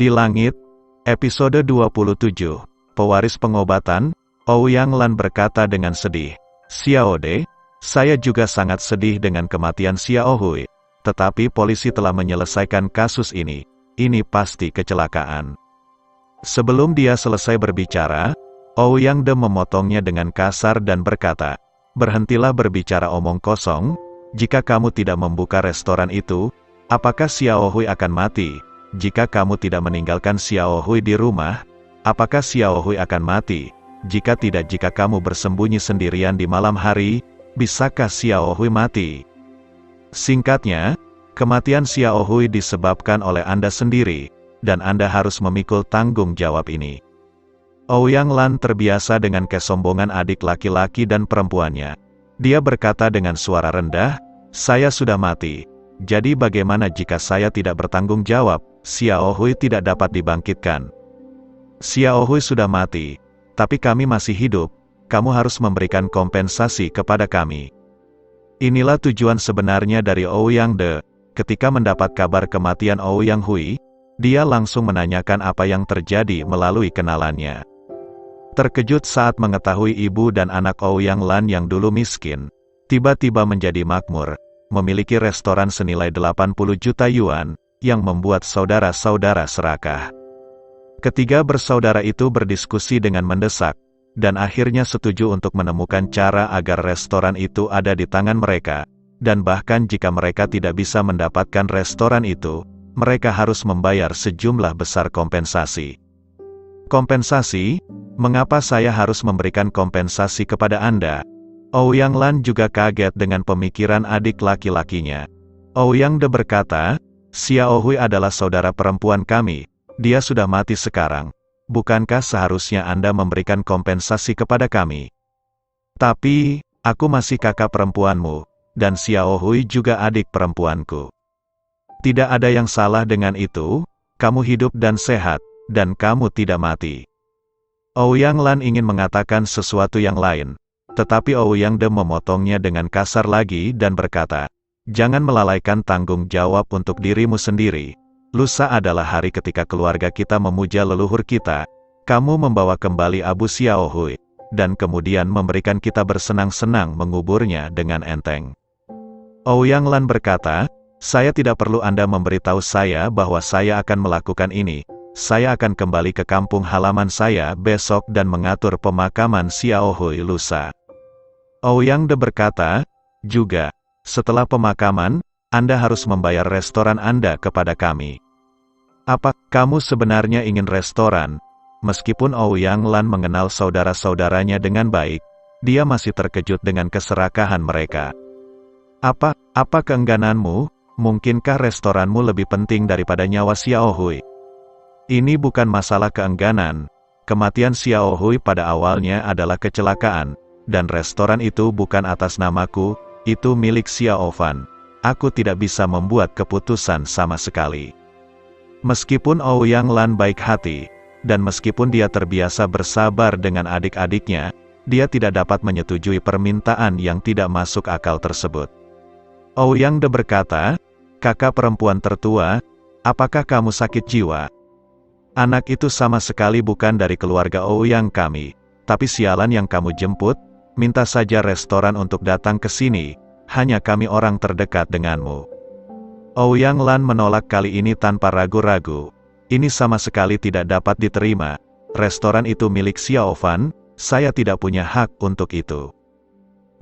Di Langit, episode 27, Pewaris Pengobatan. Ouyang Lan berkata dengan sedih, "Xiao De, saya juga sangat sedih dengan kematian Xiao Hui, tetapi polisi telah menyelesaikan kasus ini pasti kecelakaan." Sebelum dia selesai berbicara, Ouyang De memotongnya dengan kasar dan berkata, "Berhentilah berbicara omong kosong, jika kamu tidak membuka restoran itu, apakah Xiao Hui akan mati? Jika kamu tidak meninggalkan Xiao Hui di rumah, apakah Xiao Hui akan mati? Jika tidak, jika kamu bersembunyi sendirian di malam hari, bisakah Xiao Hui mati?" Singkatnya, kematian Xiao Hui disebabkan oleh Anda sendiri, dan Anda harus memikul tanggung jawab ini. Ouyang Lan terbiasa dengan kesombongan adik laki-laki dan perempuannya. Dia berkata dengan suara rendah, "Saya sudah mati. Jadi bagaimana jika saya tidak bertanggung jawab? Xiao Hui tidak dapat dibangkitkan. Xiao Hui sudah mati, tapi kami masih hidup. Kamu harus memberikan kompensasi kepada kami." Inilah tujuan sebenarnya dari Ouyang De. Ketika mendapat kabar kematian Ouyang Hui, dia langsung menanyakan apa yang terjadi melalui kenalannya. Terkejut saat mengetahui ibu dan anak Ouyang Lan yang dulu miskin, tiba-tiba menjadi makmur, memiliki restoran senilai 80 juta yuan, yang membuat saudara-saudara serakah. Ketiga bersaudara itu berdiskusi dengan mendesak, dan akhirnya setuju untuk menemukan cara agar restoran itu ada di tangan mereka, dan bahkan jika mereka tidak bisa mendapatkan restoran itu, mereka harus membayar sejumlah besar kompensasi. Kompensasi? Mengapa saya harus memberikan kompensasi kepada Anda? Ouyang Lan juga kaget dengan pemikiran adik laki-lakinya. Ouyang De berkata, "Xiao Hui adalah saudara perempuan kami, dia sudah mati sekarang. Bukankah seharusnya Anda memberikan kompensasi kepada kami? Tapi, aku masih kakak perempuanmu, dan Xiao Hui juga adik perempuanku. Tidak ada yang salah dengan itu, kamu hidup dan sehat, dan kamu tidak mati." Ouyang Lan ingin mengatakan sesuatu yang lain, tetapi Ouyang De memotongnya dengan kasar lagi dan berkata, "Jangan melalaikan tanggung jawab untuk dirimu sendiri. Lusa adalah hari ketika keluarga kita memuja leluhur kita. Kamu membawa kembali Abu Xiao Hui, dan kemudian memberikan kita bersenang-senang menguburnya dengan enteng." Ouyang Lan berkata, "Saya tidak perlu Anda memberitahu saya bahwa saya akan melakukan ini. Saya akan kembali ke kampung halaman saya besok dan mengatur pemakaman Xiao Hui lusa." Ouyang De berkata, "Juga, setelah pemakaman, Anda harus membayar restoran Anda kepada kami." "Apa, kamu sebenarnya ingin restoran?" Meskipun Ouyang Lan mengenal saudara-saudaranya dengan baik, dia masih terkejut dengan keserakahan mereka. Apa keenggananmu? Mungkinkah restoranmu lebih penting daripada nyawa Xiao Hui?" "Ini bukan masalah keengganan. Kematian Xiao Hui pada awalnya adalah kecelakaan, dan restoran itu bukan atas namaku, itu milik Xiao Fan. Aku tidak bisa membuat keputusan sama sekali." Meskipun Ouyang Lan baik hati, dan meskipun dia terbiasa bersabar dengan adik-adiknya, dia tidak dapat menyetujui permintaan yang tidak masuk akal tersebut. Ouyang De berkata, "Kakak perempuan tertua, apakah kamu sakit jiwa? Anak itu sama sekali bukan dari keluarga Ouyang kami, tapi sialan yang kamu jemput, minta saja restoran untuk datang ke sini, hanya kami orang terdekat denganmu." Ouyang Lan menolak kali ini tanpa ragu-ragu. "Ini sama sekali tidak dapat diterima. Restoran itu milik Xiao Fan, saya tidak punya hak untuk itu."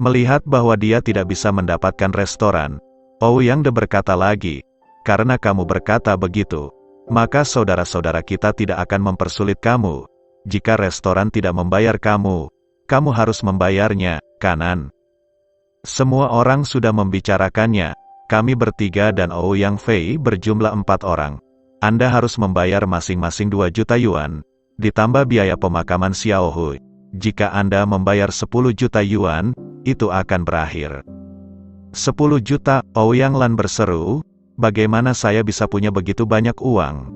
Melihat bahwa dia tidak bisa mendapatkan restoran, Ouyang De berkata lagi, "Karena kamu berkata begitu, maka saudara-saudara kita tidak akan mempersulit kamu. Jika restoran tidak membayar kamu, kamu harus membayarnya, kanan?" Semua orang sudah membicarakannya. Kami bertiga dan Ouyang Fei berjumlah 4 orang. Anda harus membayar masing-masing 2 juta yuan, ditambah biaya pemakaman Xiao Hui. Jika Anda membayar 10 juta yuan, itu akan berakhir. 10 juta, Ouyang Lan berseru, "Bagaimana saya bisa punya begitu banyak uang?"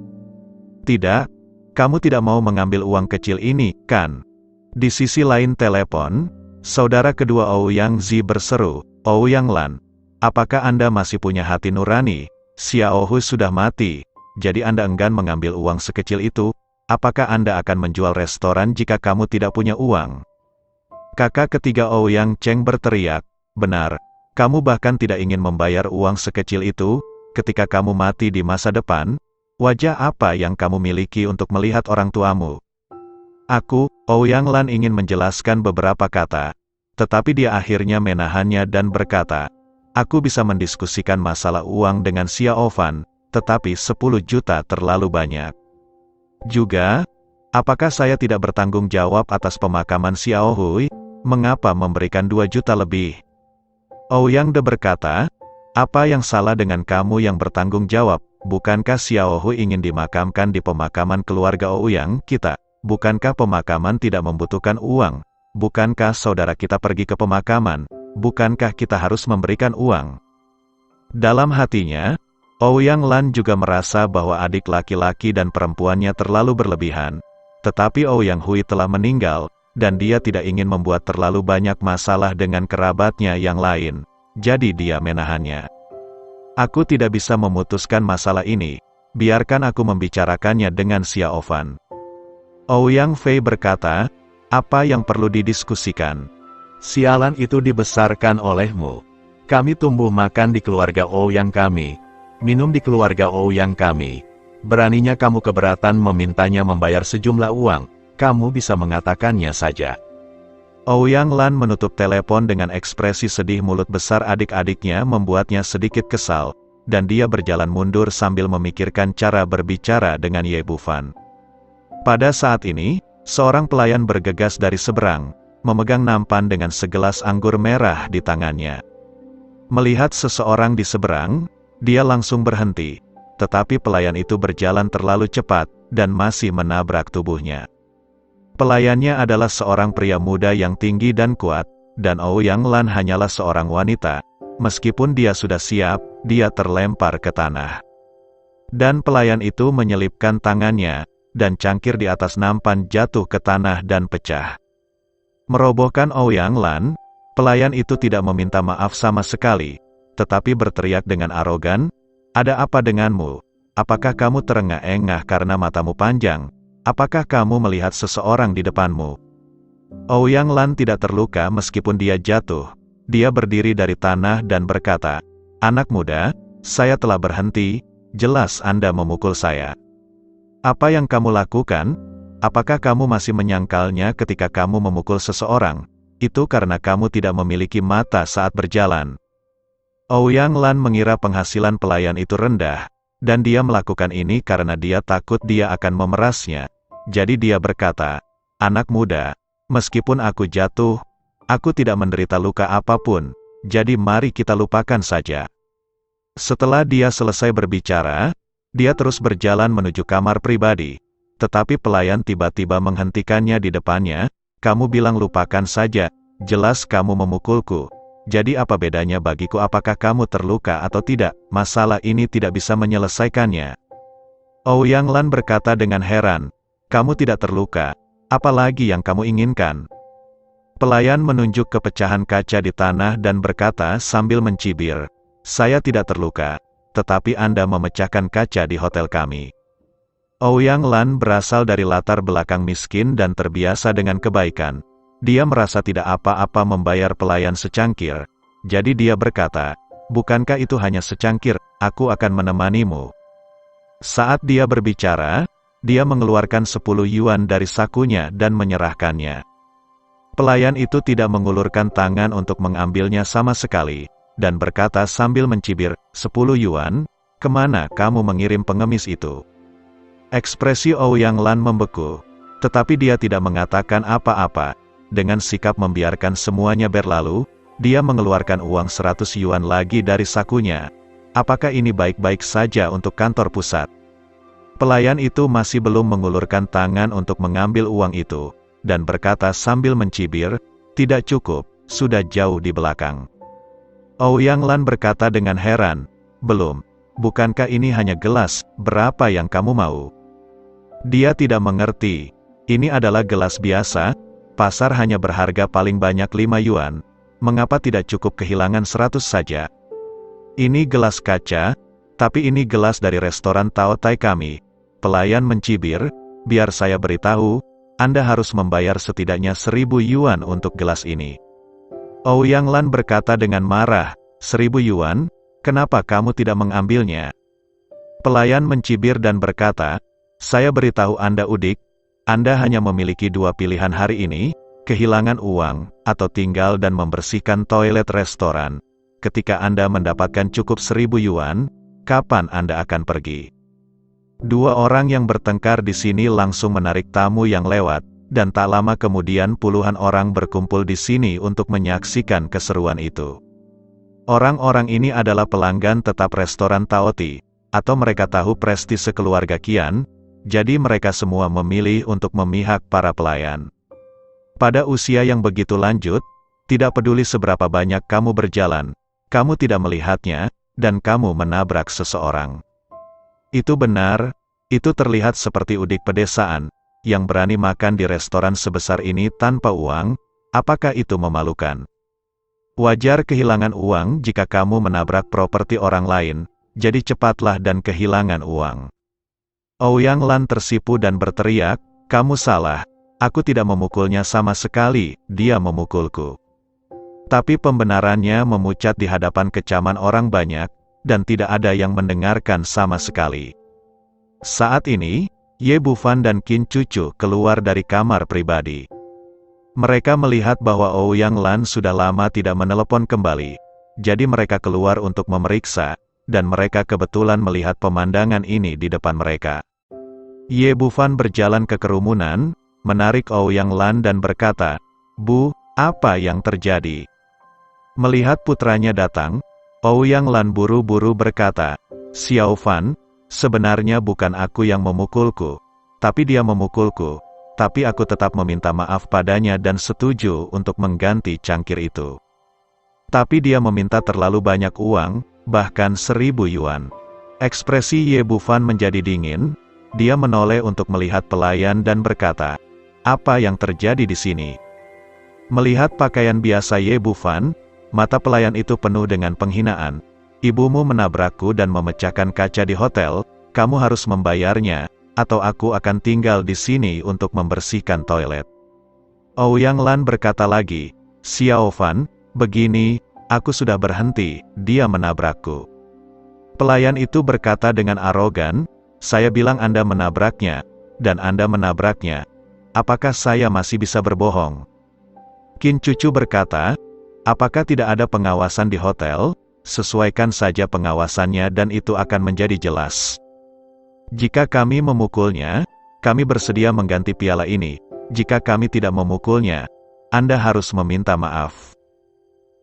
"Tidak, kamu tidak mau mengambil uang kecil ini, kan?" Di sisi lain telepon, saudara kedua Ouyang Zi berseru, "Ouyang Lan, apakah Anda masih punya hati nurani? Xiao Hui sudah mati. jadi Anda enggan mengambil uang sekecil itu. Apakah Anda akan menjual restoran jika kamu tidak punya uang? Kakak ketiga Ouyang Cheng berteriak, benar, kamu bahkan tidak ingin membayar uang sekecil itu. Ketika kamu mati di masa depan, wajah apa yang kamu miliki untuk melihat orang tuamu? Aku, Ouyang Lan ingin menjelaskan beberapa kata, tetapi dia akhirnya menahannya dan berkata, aku bisa mendiskusikan masalah uang dengan Xiao Fan, tetapi 10 juta terlalu banyak. Juga, apakah saya tidak bertanggung jawab atas pemakaman Xiao Hui? Mengapa memberikan 2 juta lebih? Ouyang De berkata, apa yang salah dengan kamu yang bertanggung jawab? Bukankah Xiao Hui ingin dimakamkan di pemakaman keluarga Ouyang kita? Bukankah pemakaman tidak membutuhkan uang? Bukankah saudara kita pergi ke pemakaman? Bukankah kita harus memberikan uang? Dalam hatinya, Ouyang Lan juga merasa bahwa adik laki-laki dan perempuannya terlalu berlebihan. Tetapi Ouyang Hui telah meninggal, dan dia tidak ingin membuat terlalu banyak masalah dengan kerabatnya yang lain. Jadi dia menahannya. Aku tidak bisa memutuskan masalah ini. Biarkan aku membicarakannya dengan Xiao Fan. Ouyang Fei berkata, apa yang perlu didiskusikan? Sialan itu dibesarkan olehmu. Kami tumbuh makan di keluarga Ouyang kami. Minum di keluarga Ouyang kami. Beraninya kamu keberatan memintanya membayar sejumlah uang, kamu bisa mengatakannya saja. Ouyang Lan menutup telepon dengan ekspresi sedih. Mulut besar adik-adiknya membuatnya sedikit kesal, dan dia berjalan mundur sambil memikirkan cara berbicara dengan Ye Bufan. Pada saat ini, seorang pelayan bergegas dari seberang, memegang nampan dengan segelas anggur merah di tangannya. Melihat seseorang di seberang, dia langsung berhenti, tetapi pelayan itu berjalan terlalu cepat, dan masih menabrak tubuhnya. Pelayannya adalah seorang pria muda yang tinggi dan kuat, dan Ouyang Lan hanyalah seorang wanita. Meskipun dia sudah siap, dia terlempar ke tanah. Dan pelayan itu menyelipkan tangannya, dan cangkir di atas nampan jatuh ke tanah dan pecah. Merobohkan Ouyang Lan, pelayan itu tidak meminta maaf sama sekali, tetapi berteriak dengan arogan, ada apa denganmu? Apakah kamu terengah-engah karena matamu panjang? Apakah kamu melihat seseorang di depanmu? Ouyang Lan tidak terluka meskipun dia jatuh. Dia berdiri dari tanah dan berkata, anak muda, saya telah berhenti, jelas Anda memukul saya. Apa yang kamu lakukan? Apakah kamu masih menyangkalnya ketika kamu memukul seseorang? Itu karena kamu tidak memiliki mata saat berjalan. Ouyang Lan mengira penghasilan pelayan itu rendah, dan dia melakukan ini karena dia takut dia akan memerasnya. Jadi dia berkata, anak muda, meskipun aku jatuh, aku tidak menderita luka apapun, jadi mari kita lupakan saja. Setelah dia selesai berbicara, dia terus berjalan menuju kamar pribadi, tetapi pelayan tiba-tiba menghentikannya di depannya, kamu bilang lupakan saja, jelas kamu memukulku. Jadi apa bedanya bagiku apakah kamu terluka atau tidak, masalah ini tidak bisa menyelesaikannya. Ouyang Lan berkata dengan heran, kamu tidak terluka, apalagi yang kamu inginkan? Pelayan menunjuk ke pecahan kaca di tanah dan berkata sambil mencibir, saya tidak terluka, tetapi Anda memecahkan kaca di hotel kami. Ouyang Lan berasal dari latar belakang miskin dan terbiasa dengan kebaikan. Dia merasa tidak apa-apa membayar pelayan secangkir, jadi dia berkata, bukankah itu hanya secangkir, aku akan menemanimu. Saat dia berbicara, dia mengeluarkan 10 yuan dari sakunya dan menyerahkannya. Pelayan itu tidak mengulurkan tangan untuk mengambilnya sama sekali, dan berkata sambil mencibir, 10 yuan, kemana kamu mengirim pengemis itu? Ekspresi Ouyang Lan membeku, tetapi dia tidak mengatakan apa-apa. Dengan sikap membiarkan semuanya berlalu, dia mengeluarkan uang 100 yuan lagi dari sakunya. Apakah ini baik-baik saja untuk kantor pusat? Pelayan itu masih belum mengulurkan tangan untuk mengambil uang itu, dan berkata sambil mencibir, tidak cukup, sudah jauh di belakang. Ouyang Lan berkata dengan heran, belum, bukankah ini hanya gelas, berapa yang kamu mau? Dia tidak mengerti, ini adalah gelas biasa, pasar hanya berharga paling banyak 5 yuan, mengapa tidak cukup kehilangan 100 saja? Ini gelas kaca, Tapi ini gelas dari restoran Tao Tai kami. Pelayan mencibir, biar saya beritahu, Anda harus membayar setidaknya 1.000 yuan untuk gelas ini. Ouyang Lan berkata dengan marah, 1.000 yuan, kenapa kamu tidak mengambilnya? Pelayan mencibir dan berkata, saya beritahu Anda Udik, Anda hanya memiliki 2 pilihan hari ini, kehilangan uang, atau tinggal dan membersihkan toilet restoran. Ketika Anda mendapatkan cukup 1.000 yuan, kapan Anda akan pergi? 2 orang yang bertengkar di sini langsung menarik tamu yang lewat, dan tak lama kemudian puluhan orang berkumpul di sini untuk menyaksikan keseruan itu. Orang-orang ini adalah pelanggan tetap restoran Taoti, atau mereka tahu prestise keluarga Qian, jadi mereka semua memilih untuk memihak para pelayan. Pada usia yang begitu lanjut, tidak peduli seberapa banyak kamu berjalan, kamu tidak melihatnya, dan kamu menabrak seseorang. Itu benar, itu terlihat seperti Udik pedesaan, yang berani makan di restoran sebesar ini tanpa uang, apakah itu memalukan? Wajar kehilangan uang jika kamu menabrak properti orang lain, jadi cepatlah dan kehilangan uang. Ouyang Lan tersipu dan berteriak, kamu salah, aku tidak memukulnya sama sekali, dia memukulku. Tapi pembenarannya memucat di hadapan kecaman orang banyak, dan tidak ada yang mendengarkan sama sekali. Saat ini, Ye Bufan dan Qin Cucu keluar dari kamar pribadi. Mereka melihat bahwa Ouyang Lan sudah lama tidak menelepon kembali, jadi mereka keluar untuk memeriksa, dan mereka kebetulan melihat pemandangan ini di depan mereka. Ye Bufan berjalan ke kerumunan, menarik Ouyang Lan dan berkata, Bu, apa yang terjadi? Melihat putranya datang, Ouyang Lan buru-buru berkata, Xiao Fan, sebenarnya bukan aku yang memukulku, tapi dia memukulku, tapi aku tetap meminta maaf padanya dan setuju untuk mengganti cangkir itu. Tapi dia meminta terlalu banyak uang, bahkan 1.000 yuan. Ekspresi Ye Bufan menjadi dingin, dia menoleh untuk melihat pelayan dan berkata, apa yang terjadi di sini? Melihat pakaian biasa Ye Bufan, mata pelayan itu penuh dengan penghinaan. Ibumu menabrakku dan memecahkan kaca di hotel, kamu harus membayarnya, atau aku akan tinggal di sini untuk membersihkan toilet. Ouyang Lan berkata lagi, Xiao Fan, begini, aku sudah berhenti, dia menabrakku. Pelayan itu berkata dengan arogan, saya bilang Anda menabraknya, dan Anda menabraknya. Apakah saya masih bisa berbohong? Qin Cucu berkata, apakah tidak ada pengawasan di hotel? Sesuaikan saja pengawasannya dan itu akan menjadi jelas. Jika kami memukulnya, kami bersedia mengganti piala ini. Jika kami tidak memukulnya, Anda harus meminta maaf.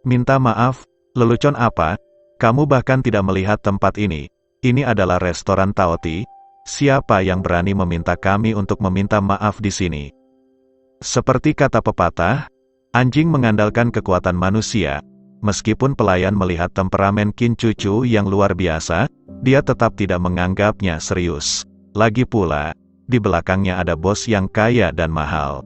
Minta maaf? Lelucon apa? Kamu bahkan tidak melihat tempat ini. Ini adalah restoran Taoti. Siapa yang berani meminta kami untuk meminta maaf di sini? Seperti kata pepatah, anjing mengandalkan kekuatan manusia. Meskipun pelayan melihat temperamen Qin Cucu yang luar biasa, dia tetap tidak menganggapnya serius. Lagi pula, di belakangnya ada bos yang kaya dan mahal.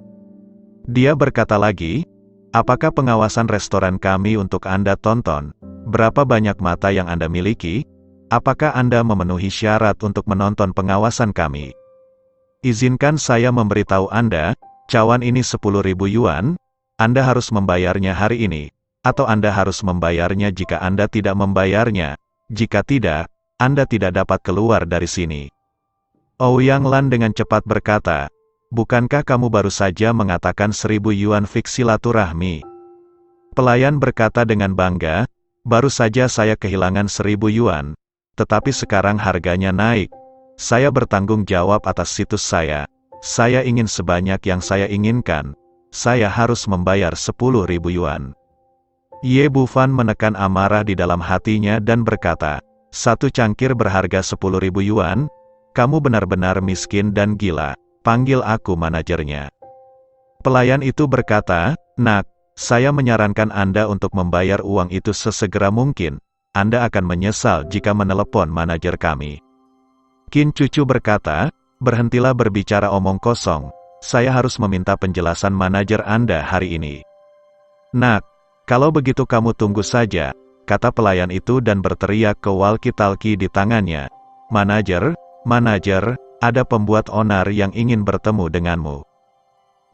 Dia berkata lagi, apakah pengawasan restoran kami untuk Anda tonton? Berapa banyak mata yang Anda miliki? Apakah Anda memenuhi syarat untuk menonton pengawasan kami? Izinkan saya memberitahu Anda, cawan ini 10.000 yuan, Anda harus membayarnya hari ini. Atau Anda harus membayarnya jika Anda tidak membayarnya. Jika tidak, Anda tidak dapat keluar dari sini. Ouyang Lan dengan cepat berkata, bukankah kamu baru saja mengatakan 1.000 yuan fix silaturahmi? Pelayan berkata dengan bangga, baru saja saya kehilangan 1.000 yuan, tetapi sekarang harganya naik. Saya bertanggung jawab atas situs saya. Saya ingin sebanyak yang saya inginkan. Saya harus membayar 10.000 yuan. Ye Bufan menekan amarah di dalam hatinya dan berkata, satu cangkir berharga 10.000 yuan, kamu benar-benar miskin dan gila, panggil aku manajernya. Pelayan itu berkata, nak, saya menyarankan Anda untuk membayar uang itu sesegera mungkin, Anda akan menyesal jika menelepon manajer kami. Qin Cucu berkata, berhentilah berbicara omong kosong, saya harus meminta penjelasan manajer Anda hari ini. Nak, kalau begitu kamu tunggu saja, kata pelayan itu dan berteriak ke walkie-talkie di tangannya. Manajer, manajer, ada pembuat onar yang ingin bertemu denganmu.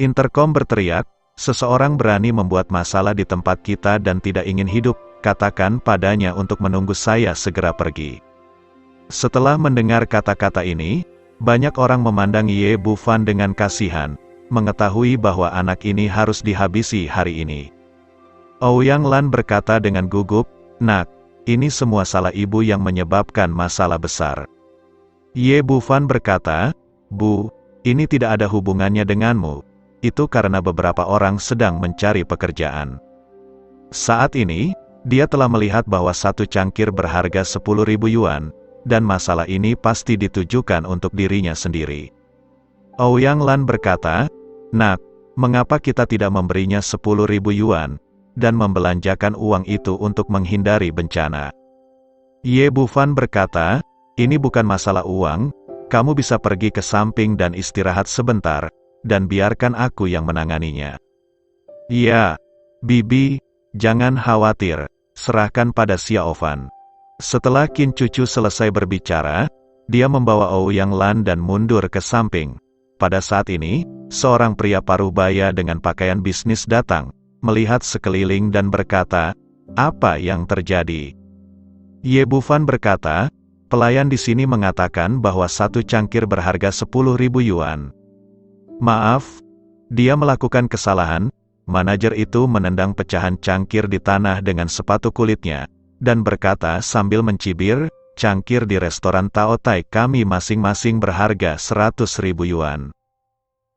Intercom berteriak, seseorang berani membuat masalah di tempat kita dan tidak ingin hidup, katakan padanya untuk menunggu saya segera pergi. Setelah mendengar kata-kata ini, banyak orang memandang Ye Bufan dengan kasihan, mengetahui bahwa anak ini harus dihabisi hari ini. Ouyang Lan berkata dengan gugup, "Nak, ini semua salah ibu yang menyebabkan masalah besar." Ye Bufan berkata, "Bu, ini tidak ada hubungannya denganmu. Itu karena beberapa orang sedang mencari pekerjaan." Saat ini, dia telah melihat bahwa satu cangkir berharga 10.000 yuan, dan masalah ini pasti ditujukan untuk dirinya sendiri. Ouyang Lan berkata, "Nak, mengapa kita tidak memberinya 10.000 yuan, dan membelanjakan uang itu untuk menghindari bencana?" Ye Bufan berkata, "Ini bukan masalah uang, kamu bisa pergi ke samping dan istirahat sebentar, dan biarkan aku yang menanganinya." "Ya, Bibi, jangan khawatir, serahkan pada Xiaofan." Setelah Qin Cucu selesai berbicara, dia membawa Ouyang Lan dan mundur ke samping. Pada saat ini, seorang pria parubaya dengan pakaian bisnis datang, melihat sekeliling dan berkata, "Apa yang terjadi?" Ye Bufan berkata, "Pelayan di sini mengatakan bahwa satu cangkir berharga 10.000 yuan. Maaf, dia melakukan kesalahan." Manajer itu menendang pecahan cangkir di tanah dengan sepatu kulitnya, dan berkata sambil mencibir, "Cangkir di restoran Taotai kami masing-masing berharga 100.000 yuan."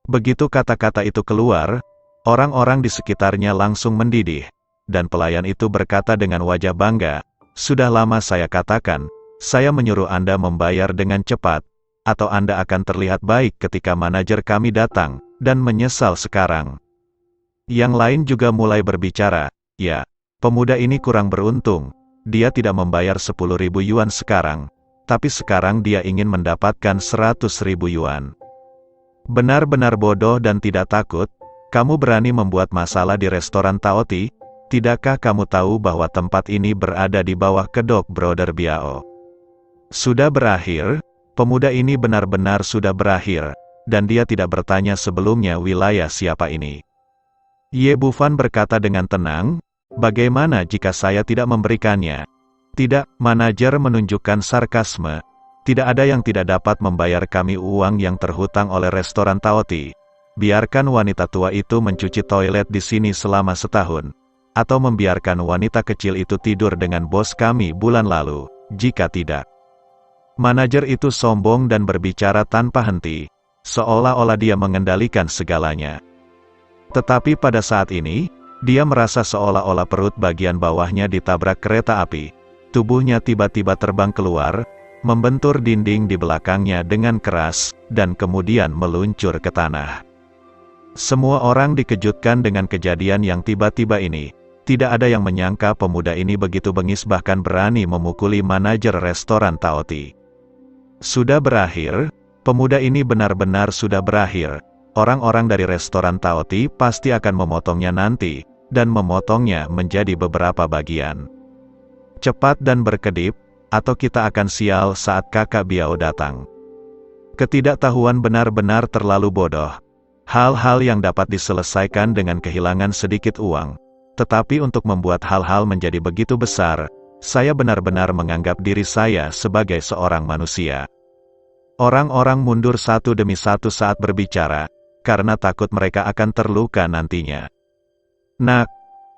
Begitu kata-kata itu keluar, orang-orang di sekitarnya langsung mendidih, dan pelayan itu berkata dengan wajah bangga, "Sudah lama saya katakan, saya menyuruh Anda membayar dengan cepat, atau Anda akan terlihat baik ketika manajer kami datang, dan menyesal sekarang." Yang lain juga mulai berbicara, "Ya, pemuda ini kurang beruntung. Dia tidak membayar 10.000 yuan sekarang, tapi sekarang dia ingin mendapatkan 100.000 yuan. Benar-benar bodoh dan tidak takut, kamu berani membuat masalah di restoran Taoti? Tidakkah kamu tahu bahwa tempat ini berada di bawah kedok Brother Biao?" Sudah berakhir, pemuda ini benar-benar sudah berakhir, dan dia tidak bertanya sebelumnya wilayah siapa ini. Ye Bufan berkata dengan tenang, "Bagaimana jika saya tidak memberikannya?" "Tidak," manajer menunjukkan sarkasme. "Tidak ada yang tidak dapat membayar kami uang yang terhutang oleh restoran Taoti. Biarkan wanita tua itu mencuci toilet di sini selama setahun. Atau membiarkan wanita kecil itu tidur dengan bos kami bulan lalu, jika tidak." Manajer itu sombong dan berbicara tanpa henti, seolah-olah dia mengendalikan segalanya. Tetapi pada saat ini, dia merasa seolah-olah perut bagian bawahnya ditabrak kereta api. Tubuhnya tiba-tiba terbang keluar, membentur dinding di belakangnya dengan keras, dan kemudian meluncur ke tanah. Semua orang dikejutkan dengan kejadian yang tiba-tiba ini. Tidak ada yang menyangka pemuda ini begitu bengis bahkan berani memukuli manajer restoran Taoti. Sudah berakhir, pemuda ini benar-benar sudah berakhir. Orang-orang dari restoran Taoti pasti akan memotongnya nanti, dan memotongnya menjadi beberapa bagian. Cepat dan berkedip, atau kita akan sial saat kakak Biao datang. Ketidaktahuan benar-benar terlalu bodoh. Hal-hal yang dapat diselesaikan dengan kehilangan sedikit uang. Tetapi untuk membuat hal-hal menjadi begitu besar, saya benar-benar menganggap diri saya sebagai seorang manusia. Orang-orang mundur satu demi satu saat berbicara, karena takut mereka akan terluka nantinya. "Nak,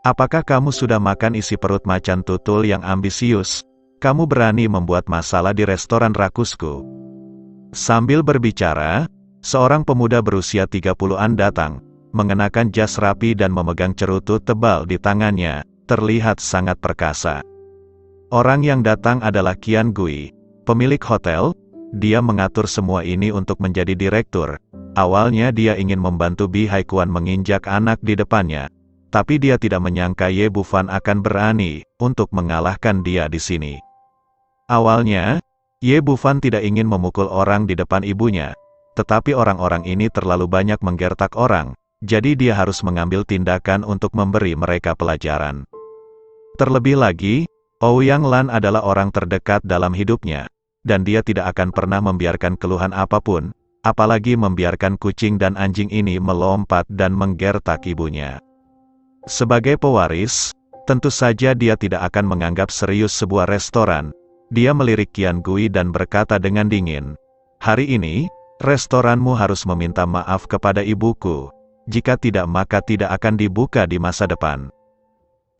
apakah kamu sudah makan isi perut macan tutul yang ambisius? Kamu berani membuat masalah di restoran rakusku." Sambil berbicara, seorang pemuda berusia 30-an datang, mengenakan jas rapi dan memegang cerutu tebal di tangannya, terlihat sangat perkasa. Orang yang datang adalah Qian Gui, pemilik hotel. Dia mengatur semua ini untuk menjadi direktur. Awalnya dia ingin membantu Bi Haikuan menginjak anak di depannya, tapi dia tidak menyangka Ye Bufan akan berani untuk mengalahkan dia di sini. Awalnya, Ye Bufan tidak ingin memukul orang di depan ibunya, tetapi orang-orang ini terlalu banyak menggertak orang, jadi dia harus mengambil tindakan untuk memberi mereka pelajaran. Terlebih lagi, Ouyang Lan adalah orang terdekat dalam hidupnya, dan dia tidak akan pernah membiarkan keluhan apapun, apalagi membiarkan kucing dan anjing ini melompat dan menggertak ibunya. Sebagai pewaris, tentu saja dia tidak akan menganggap serius sebuah restoran. Dia melirik Qian Gui dan berkata dengan dingin, "Hari ini, restoranmu harus meminta maaf kepada ibuku. Jika tidak maka tidak akan dibuka di masa depan."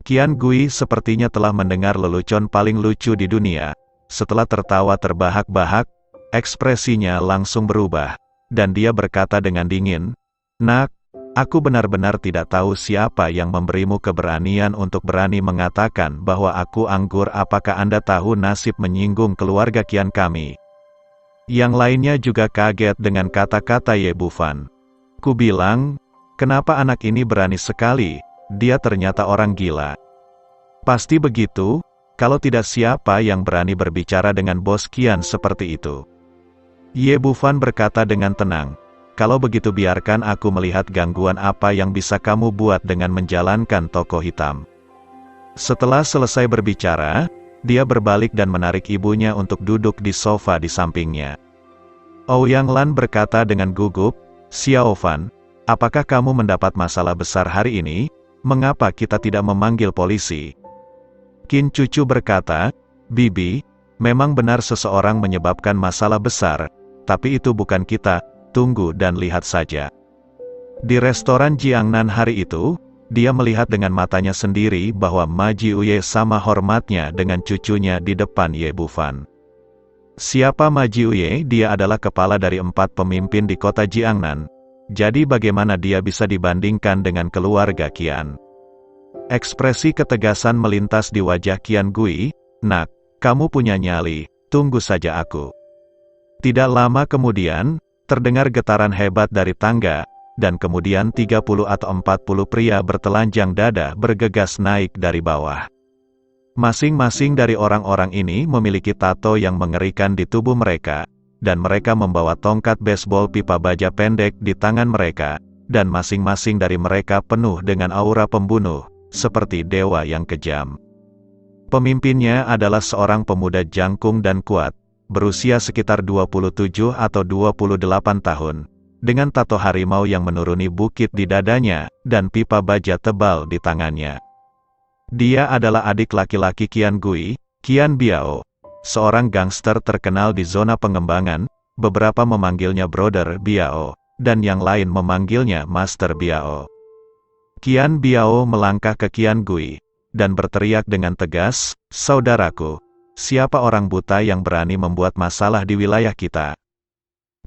Qian Gui sepertinya telah mendengar lelucon paling lucu di dunia. Setelah tertawa terbahak-bahak, ekspresinya langsung berubah, dan dia berkata dengan dingin, "Nak, aku benar-benar tidak tahu siapa yang memberimu keberanian untuk berani mengatakan bahwa aku anggur. Apakah Anda tahu nasib menyinggung keluarga Qian kami?" Yang lainnya juga kaget dengan kata-kata Ye Bufan. "Ku bilang, kenapa anak ini berani sekali? Dia ternyata orang gila." "Pasti begitu, kalau tidak siapa yang berani berbicara dengan bos Qian seperti itu?" Ye Bufan berkata dengan tenang, "Kalau begitu biarkan aku melihat gangguan apa yang bisa kamu buat dengan menjalankan toko hitam." Setelah selesai berbicara, dia berbalik dan menarik ibunya untuk duduk di sofa di sampingnya. Ouyang Lan berkata dengan gugup, "Xiao Fan, apakah kamu mendapat masalah besar hari ini? Mengapa kita tidak memanggil polisi?" Qin Cucu berkata, "Bibi, memang benar seseorang menyebabkan masalah besar, tapi itu bukan kita, tunggu dan lihat saja." Di restoran Jiangnan hari itu, dia melihat dengan matanya sendiri bahwa Ma Jiuye sama hormatnya dengan cucunya di depan Ye Bufan. Siapa Ma Jiuye? Dia adalah kepala dari 4 pemimpin di kota Jiangnan. Jadi bagaimana dia bisa dibandingkan dengan keluarga Qian? Ekspresi ketegasan melintas di wajah Qian Gui. "Nak, kamu punya nyali, tunggu saja aku." Tidak lama kemudian, terdengar getaran hebat dari tangga, dan kemudian 30 atau 40 pria bertelanjang dada bergegas naik dari bawah. Masing-masing dari orang-orang ini memiliki tato yang mengerikan di tubuh mereka, dan mereka membawa tongkat baseball pipa baja pendek di tangan mereka, dan masing-masing dari mereka penuh dengan aura pembunuh, seperti dewa yang kejam. Pemimpinnya adalah seorang pemuda jangkung dan kuat, berusia sekitar 27 atau 28 tahun, dengan tato harimau yang menuruni bukit di dadanya, dan pipa baja tebal di tangannya. Dia adalah adik laki-laki Qian Gui, Qian Biao, seorang gangster terkenal di zona pengembangan. Beberapa memanggilnya Brother Biao, dan yang lain memanggilnya Master Biao. Qian Biao melangkah ke Qian Gui, dan berteriak dengan tegas, "Saudaraku, siapa orang buta yang berani membuat masalah di wilayah kita?"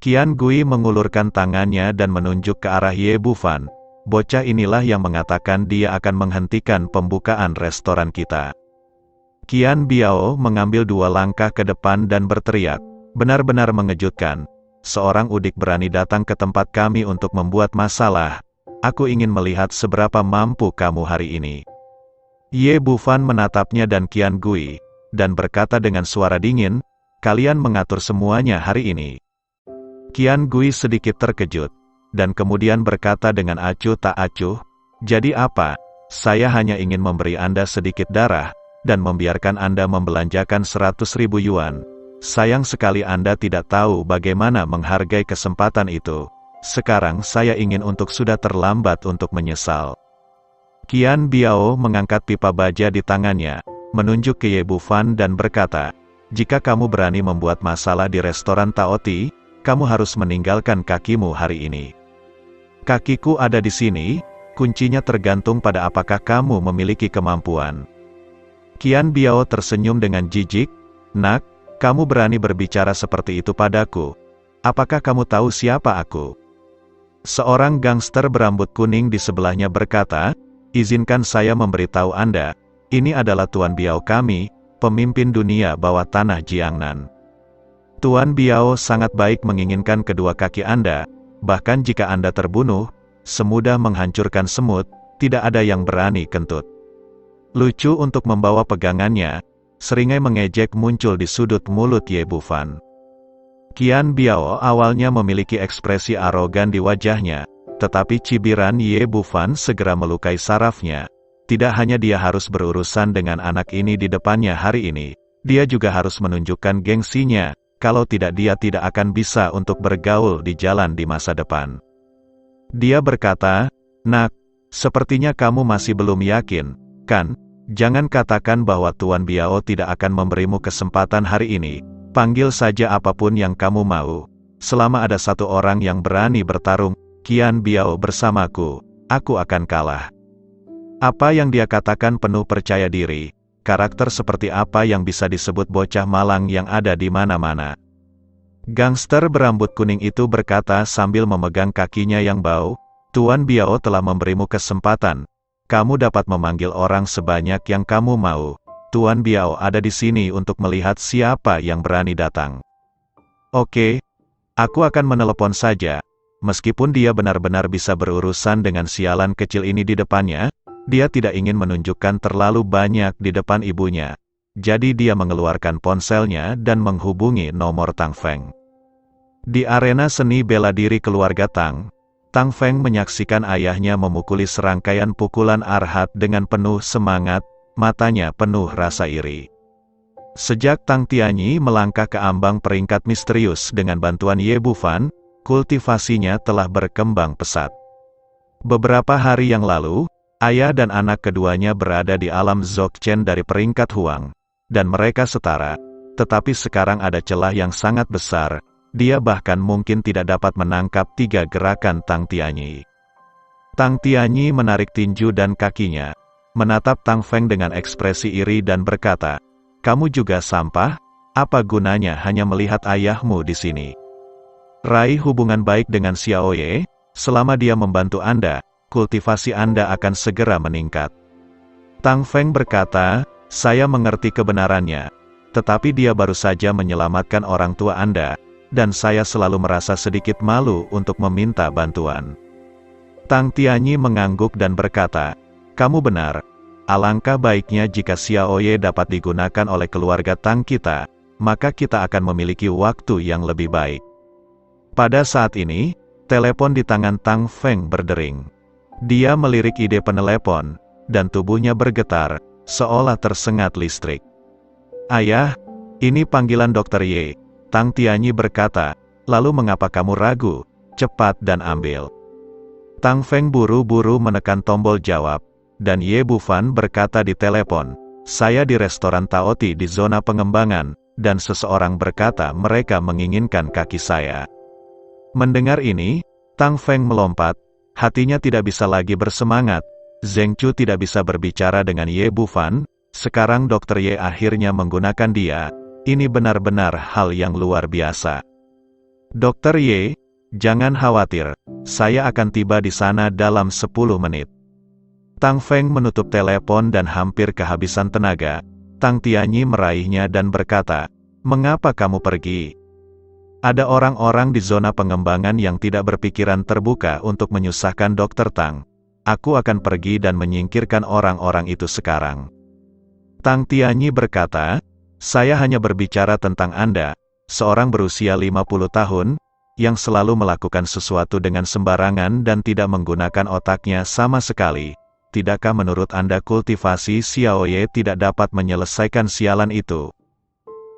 Qian Gui mengulurkan tangannya dan menunjuk ke arah Ye Bufan. "Bocah inilah yang mengatakan dia akan menghentikan pembukaan restoran kita." Qian Biao mengambil 2 langkah ke depan dan berteriak, "Benar-benar mengejutkan. Seorang udik berani datang ke tempat kami untuk membuat masalah. Aku ingin melihat seberapa mampu kamu hari ini." Ye Bufan menatapnya dan Qian Gui, dan berkata dengan suara dingin, "Kalian mengatur semuanya hari ini." Qian Gui sedikit terkejut, dan kemudian berkata dengan acuh tak acuh, "Jadi apa? Saya hanya ingin memberi Anda sedikit darah, dan membiarkan Anda membelanjakan 100.000 yuan. Sayang sekali Anda tidak tahu bagaimana menghargai kesempatan itu. Sekarang saya ingin untuk sudah terlambat untuk menyesal." Qian Biao mengangkat pipa baja di tangannya, menunjuk ke Ye Bufan dan berkata, "Jika kamu berani membuat masalah di restoran Taoti, kamu harus meninggalkan kakimu hari ini." "Kakiku ada di sini, kuncinya tergantung pada apakah kamu memiliki kemampuan." Qian Biao tersenyum dengan jijik, "Nak, kamu berani berbicara seperti itu padaku. Apakah kamu tahu siapa aku?" Seorang gangster berambut kuning di sebelahnya berkata, "Izinkan saya memberitahu Anda, ini adalah Tuan Biao kami, pemimpin dunia bawah tanah Jiangnan. Tuan Biao sangat baik menginginkan kedua kaki Anda, bahkan jika Anda terbunuh, semudah menghancurkan semut, tidak ada yang berani kentut." Lucu untuk membawa pegangannya, seringai mengejek muncul di sudut mulut Ye Bufan. Qian Biao awalnya memiliki ekspresi arogan di wajahnya, tetapi cibiran Ye Bufan segera melukai sarafnya. Tidak hanya dia harus berurusan dengan anak ini di depannya hari ini, dia juga harus menunjukkan gengsinya, kalau tidak dia tidak akan bisa untuk bergaul di jalan di masa depan. Dia berkata, "Nak, sepertinya kamu masih belum yakin, kan? Jangan katakan bahwa Tuan Biao tidak akan memberimu kesempatan hari ini. Panggil saja apapun yang kamu mau. Selama ada satu orang yang berani bertarung, Qian Biao bersamaku, aku akan kalah." Apa yang dia katakan penuh percaya diri, karakter seperti apa yang bisa disebut bocah malang yang ada di mana-mana. Gangster berambut kuning itu berkata sambil memegang kakinya yang bau, "Tuan Biao telah memberimu kesempatan. Kamu dapat memanggil orang sebanyak yang kamu mau. Tuan Biao ada di sini untuk melihat siapa yang berani datang." "Oke, aku akan menelepon saja." Meskipun dia benar-benar bisa berurusan dengan sialan kecil ini di depannya, dia tidak ingin menunjukkan terlalu banyak di depan ibunya. Jadi dia mengeluarkan ponselnya dan menghubungi nomor Tang Feng. Di arena seni bela diri keluarga Tang, Tang Feng menyaksikan ayahnya memukuli serangkaian pukulan Arhat dengan penuh semangat, matanya penuh rasa iri. Sejak Tang Tianyi melangkah ke ambang peringkat misterius dengan bantuan Ye Bufan, kultivasinya telah berkembang pesat. Beberapa hari yang lalu, ayah dan anak keduanya berada di alam Dzogchen dari peringkat Huang, dan mereka setara, tetapi sekarang ada celah yang sangat besar, dia bahkan mungkin tidak dapat menangkap 3 gerakan Tang Tianyi. Tang Tianyi menarik tinju dan kakinya, menatap Tang Feng dengan ekspresi iri dan berkata, "Kamu juga sampah? Apa gunanya hanya melihat ayahmu di sini? Raih hubungan baik dengan Xiao Ye, selama dia membantu Anda, kultivasi Anda akan segera meningkat." Tang Feng berkata, "Saya mengerti kebenarannya, tetapi dia baru saja menyelamatkan orang tua Anda, dan saya selalu merasa sedikit malu untuk meminta bantuan." Tang Tianyi mengangguk dan berkata, "Kamu benar. Alangkah baiknya jika Xiao Ye dapat digunakan oleh keluarga Tang kita, maka kita akan memiliki waktu yang lebih baik." Pada saat ini, telepon di tangan Tang Feng berdering. Dia melirik ide penelepon, dan tubuhnya bergetar, seolah tersengat listrik. "Ayah, ini panggilan Dr. Ye," Tang Tianyi berkata, "lalu mengapa kamu ragu? Cepat dan ambil." Tang Feng buru-buru menekan tombol jawab, dan Ye Bufan berkata di telepon, "Saya di restoran Taoti di zona pengembangan, dan seseorang berkata mereka menginginkan kaki saya." Mendengar ini, Tang Feng melompat. Hatinya tidak bisa lagi bersemangat. Zheng Chu tidak bisa berbicara dengan Ye Bufan. Sekarang Dr. Ye akhirnya menggunakan dia. Ini benar-benar hal yang luar biasa. "Dr. Ye, jangan khawatir. Saya akan tiba di sana dalam 10 menit." Tang Feng menutup telepon dan hampir kehabisan tenaga. Tang Tianyi meraihnya dan berkata, "Mengapa kamu pergi? Ada orang-orang di zona pengembangan yang tidak berpikiran terbuka untuk menyusahkan Dr. Tang. Aku akan pergi dan menyingkirkan orang-orang itu sekarang." Tang Tianyi berkata, "Saya hanya berbicara tentang Anda, seorang berusia 50 tahun, yang selalu melakukan sesuatu dengan sembarangan dan tidak menggunakan otaknya sama sekali. Tidakkah menurut Anda kultivasi Xiao Ye tidak dapat menyelesaikan sialan itu?"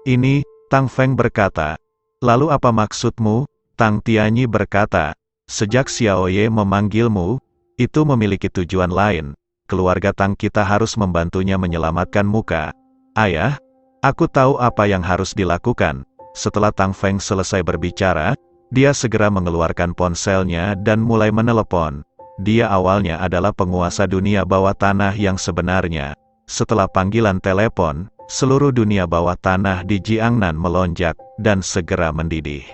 "Ini," Tang Feng berkata. "Lalu apa maksudmu?" Tang Tianyi berkata, "Sejak Xiao Ye memanggilmu, itu memiliki tujuan lain. Keluarga Tang kita harus membantunya menyelamatkan muka. Ayah, aku tahu apa yang harus dilakukan." Setelah Tang Feng selesai berbicara, dia segera mengeluarkan ponselnya dan mulai menelepon. Dia awalnya adalah penguasa dunia bawah tanah yang sebenarnya. Setelah panggilan telepon, seluruh dunia bawah tanah di Jiangnan melonjak, dan segera mendidih.